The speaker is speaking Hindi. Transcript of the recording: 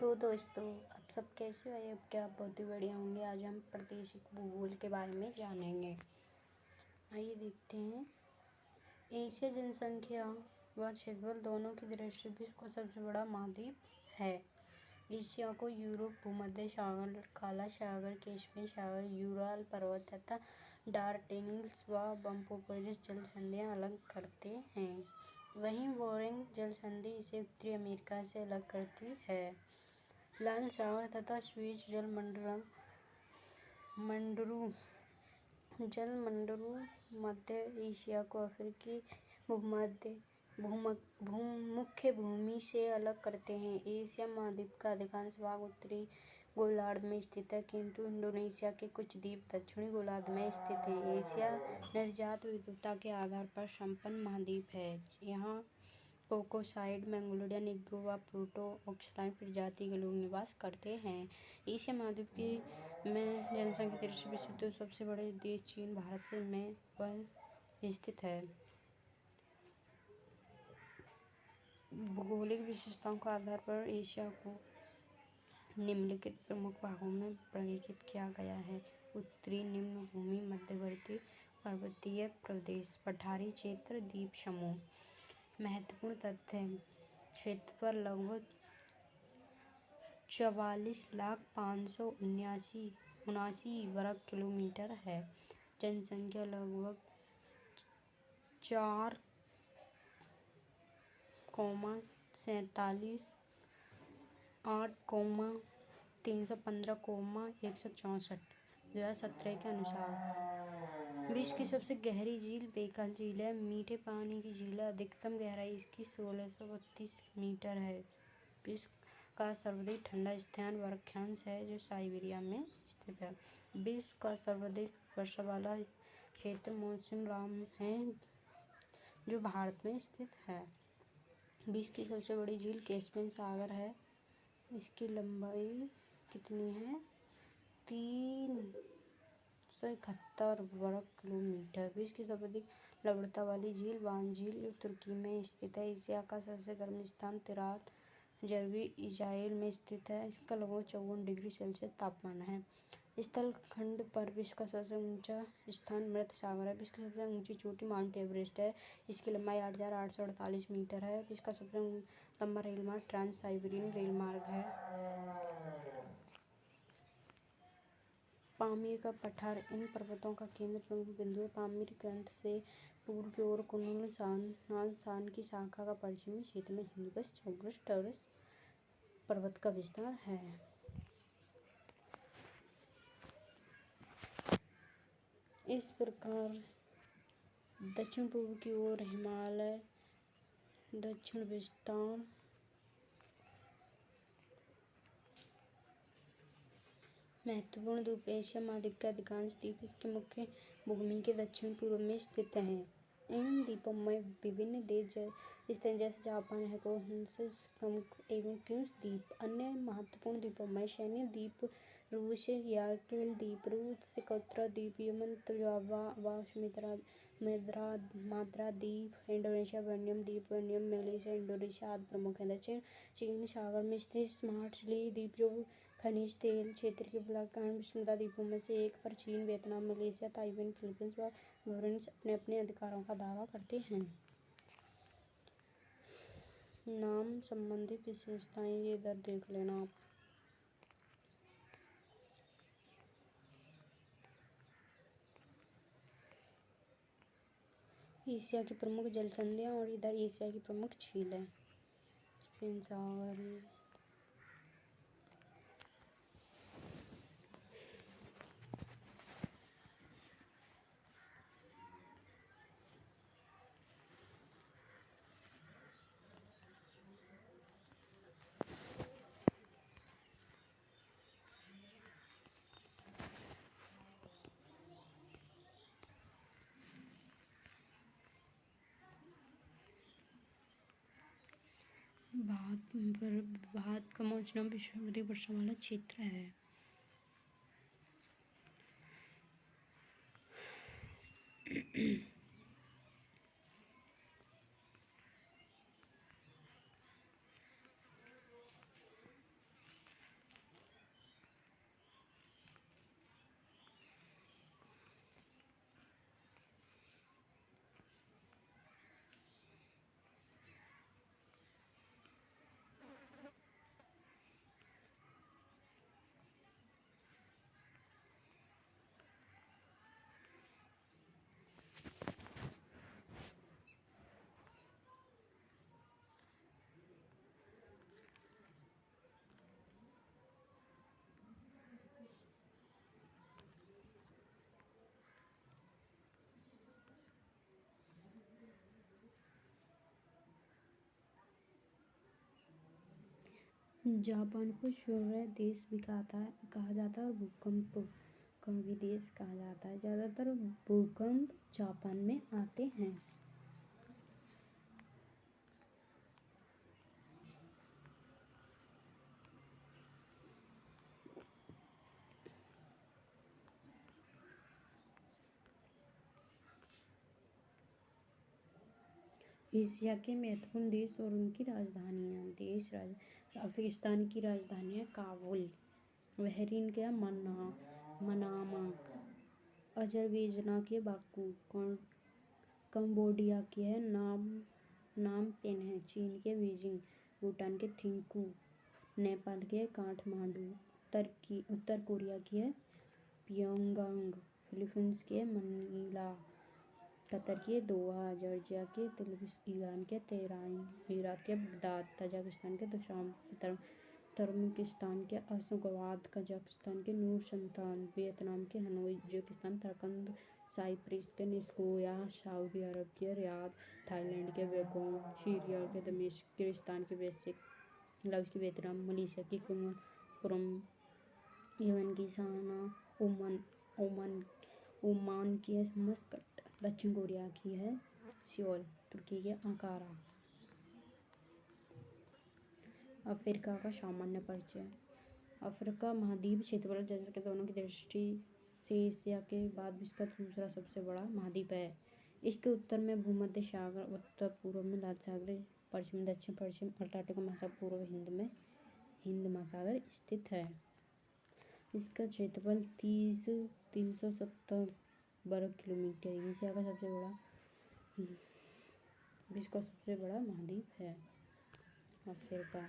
तो दोस्तों, आप सब कैसे हो? अब क्या आप बहुत ही बढ़िया होंगे। आज हम प्रादेशिक भूगोल के बारे में जानेंगे। आइए देखते हैं। एशिया जनसंख्या व क्षेत्रफल दोनों की दृष्टि से विश्व का सबसे बड़ा महाद्वीप है। एशिया को यूरोप, भूमध्य सागर, काला सागर, कैस्पियन सागर, यूराल पर्वत तथा डार्डेनिल्स व बम्फोपोलिस जलसंधियाँ अलग करते हैं। वहीं बोरिंग जलसंधि इसे उत्तरी अमेरिका से अलग करती है। लाल सागर तथा स्वीज जलमंडरू मध्य एशिया को अफ्रीकी मुख्य भूमि से अलग करते हैं। एशिया महाद्वीप का अधिकांश भाग उत्तरी गोलार्ध में स्थित है, किंतु इंडोनेशिया के कुछ द्वीप दक्षिणी गोलार्ध में स्थित हैं। एशिया निर्यात विविधता के आधार पर संपन्न महाद्वीप है। यहाँ कोकोसाइड, मंगोलिया, निग्रो व प्रोटो-ऑक्साइन प्रजाति के लोग निवास करते हैं। एशिया महाद्वीप में जनसंख्या दृष्टि से विश्व के सबसे बड़े देश चीन, भारत में वह स्थित है। भौगोलिक विशेषताओं के आधार पर एशिया को निम्नलिखित प्रमुख भागों में वर्गीकृत किया गया है। उत्तरी निम्न भूमि, मध्यवर्ती पर्वतीय प्रदेश, पठारी क्षेत्र, द्वीप समूह। महत्वपूर्ण तथ्य: क्षेत्रफल लगभग 44,579,79 वर्ग किलोमीटर है। जनसंख्या लगभग 4,47 8,315,164 2017 के अनुसार। विश्व की सबसे गहरी झील बेकल झील है। मीठे पानी की झील है। अधिकतम गहराई इसकी 1632 मीटर है। विश्व का सर्वाधिक ठंडा स्थान वर्षांश है, जो साइबेरिया में स्थित है। विश्व का सर्वाधिक वर्षा वाला क्षेत्र मानसून है, जो भारत में स्थित है। विश्व की सबसे बड़ी झील कैस्पियन सागर है। इसकी लंबाई कितनी है? 371 वर्ग किलोमीटर। विश्व की सर्वाधिक लवणता वाली झील वान झील, जो तुर्की में स्थित है। एशिया का सबसे गर्म स्थान तिरात जर्वी इजराइल में स्थित है। इसका लगभग 54 डिग्री सेल्सियस तापमान है। स्थल खंड पर विश्व का सबसे ऊंचा स्थान मृत सागर है। विश्व की सबसे ऊंची चोटी माउंट एवरेस्ट है। इसकी लंबाई 8,848 मीटर है। विश्व का सबसे लंबा रेल मार्ग ट्रांस साइबेरियन रेल मार्ग है। पामीर का पठार इन पर्वतों का केंद्र प्रमुख बिंदु है। पामीर ग्रंथ से पूर्व की ओर कुनलुन सान की शाखा का पश्चिमी क्षेत्र में हिंदुकुश टॉरस पर्वत का विस्तार है। इस प्रकार दक्षिण पूर्व की ओर हिमालय, दक्षिण विस्तार, महत्वपूर्ण द्वीप। एशिया महाद्वीप के अधिकांश द्वीप इसके मुख्य भूमि के दक्षिण पूर्व में स्थित हैं। इन द्वीपों में विभिन्न देश स्थित हैं, जैसे जापान, हिकोशिमा एवं क्यूश द्वीप। अन्य महत्वपूर्ण द्वीपों में सैन्य द्वीप, रूस, यारकेल द्वीप, रूस, सोकोत्रा द्वीप, यमन, जावा व सुमात्रा द्वीप, इंडोनेशिया, बोर्नियो द्वीप, मलेशिया, इंडोनेशिया आदि प्रमुख हैं। दक्षिण चीन सागर में स्थित स्मार्टली द्वीप, जो खनिज तेल क्षेत्र के विशाल विस्तार द्वीपों में से एक, पर चीन, वियतनाम, मलेशिया, ताइवान, फिलीपींस व मॉरिशस अपने अपने अधिकारों का दावा करते हैं। नाम संबंधी विशेषताएं ये इधर देख लेना आप। एशिया की प्रमुख जलसंधियां और इधर एशिया की प्रमुख झीलें। कैस्पियन सागर, भारत का मौसम विश्व में वर्षा वाला क्षेत्र है। जापान को सूर्य देश भी कहा जाता है और भूकंप का भी देश कहा जाता है। ज़्यादातर भूकंप जापान में आते हैं। एशिया के महत्वपूर्ण देश और उनकी राजधानियाँ। अफगानिस्तान की राजधानी है काबुल। बहरीन के मनामा। अजरबैजान के बाकू। कंबोडिया की है नाम पेन है। चीन के बीजिंग। भूटान के थिम्पू। नेपाल के काठमांडू। उत्तर कोरिया की है प्योंगयांग। फिलीपींस के मनीला। कतर के दोहा। जॉर्जिया के तिब्लिस। ईरान के तेहरान। इराक के बगदाद। तजाकिस्तान के दुशान। तुर्कमेनिस्तान के अशगाबाद। कजाकिस्तान के नूर सुल्तान। वियतनाम के हनोई। उज्बेकिस्तान तारकंद। साइप्रस के निकोसिया। सऊदी अरब के रियाद। थाईलैंड के बैंकॉक। सीरिया के दमिश्क। किर्गिस्तान के बिश्केक। लाओस की वियतनाम। मलेशिया की कुआलालंपुर। यमन की सना। ओमान की है मस्कट। दक्षिण कोरिया की है सियोल। तुर्की के अंकारा। अफ्रीका का सामान्य परिचय। अफ्रीका महाद्वीप क्षेत्रफल जनसंख्या दोनों की दृष्टि से एशिया के बाद विश्व का दूसरा सबसे बड़ा महाद्वीप है। इसके उत्तर में भूमध्य सागर, उत्तर पूर्व में लाल सागर, पश्चिम दक्षिण पश्चिम अंटार्कटिका महासागर, पूर्व हिंद महासागर स्थित है। इसका क्षेत्रफल 370 वर्ग किलोमीटर। एशिया का विश्व का सबसे बड़ा महाद्वीप है अफ्रीका।